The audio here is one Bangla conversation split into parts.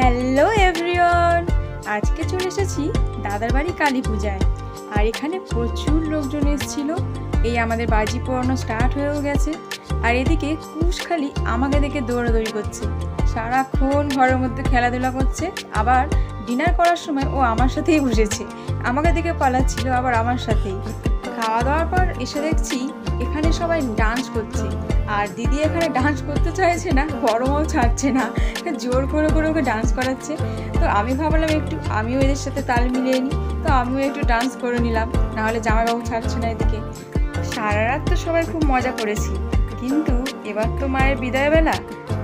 হ্যালো এভরিওয়ান, আজকে চলে এসেছি দাদার বাড়ি কালী পূজায়। আর এখানে প্রচুর লোকজন এসেছিল। এই আমাদের বাজি পোড়ানো স্টার্ট হয়েও গেছে। আর এদিকে কুশ খালি আমাকে দেখে দৌড়াদৌড়ি করছে, সারাক্ষণ ঘরের মধ্যে খেলাধুলা করছে। আবার ডিনার করার সময় ও আমার সাথেই বসেছে, আমাকে দেখে পালাচ্ছিল আবার আমার সাথেই। খাওয়া দাওয়ার পর এসে দেখছি এখানে সবাই ডান্স করছে। আর দিদি এখানে ডান্স করতে চাইছে না, বড় মাও ছাড়ছে না, জোর করে করে ওকে ডান্স করাচ্ছে। তো আমি ভাবলাম একটু আমিও এদের সাথে তাল মিলিয়ে নিই, তো আমিও একটু ডান্স করে নিলাম, নাহলে জামাইবাবু ছাড়ছে না এদিকে। সারা রাত তো সবাই খুব মজা করেছি, কিন্তু এবার তো মায়ের বিদায় বেলা,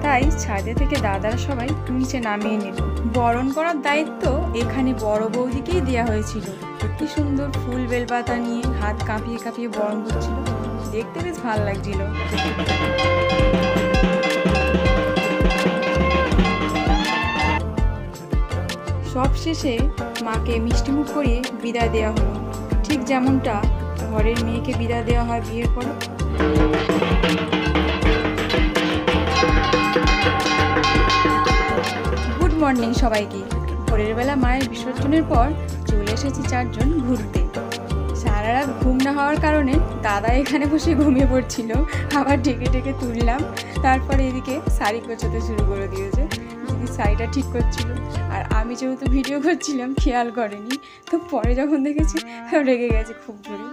তাই ছাদে থেকে দাদারা সবাই নিচে নামিয়ে নিল। বরণ করার দায়িত্ব এখানে বড় বৌদিকেই দেওয়া হয়েছিল। কি সুন্দর ফুল বেলপাতা নিয়ে হাত কাঁপিয়ে কাঁপিয়ে বরণ করছিল, দেখতে বেশ ভালো লাগছিল। সব শেষে মাকে মিষ্টিমুখ করিয়ে বিদায় দেওয়া হলো, ঠিক যেমনটা ঘরের মেয়েকে বিদায় দেওয়া হয় বিয়ের পরে। গুড মর্নিং সবাইকে। ভোরের বেলা মায়ের বিসর্জনের পর চলে এসেছি চারজন ঘুরতে। সারা রাত ঘুম না হওয়ার কারণে দাদা এখানে বসে ঘুমিয়ে পড়ছিল, আবার ডেকে ডেকে তুললাম। তারপরে এদিকে শাড়ি গোছাতে শুরু করে দিয়েছে, দিদি শাড়িটা ঠিক করছিল। আর আমি যেহেতু ভিডিও করছিলাম খেয়াল করেনি, তো পরে যখন দেখেছি রেগে গেছে খুব জোরে।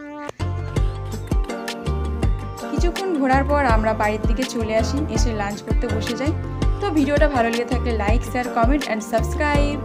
কিছুক্ষণ ঘোরার পর আমরা বাড়ির দিকে চলে আসি, এসে লাঞ্চ করতে বসে যাই। তো ভিডিওটা ভালো লেগে থাকলে like, share, comment and subscribe.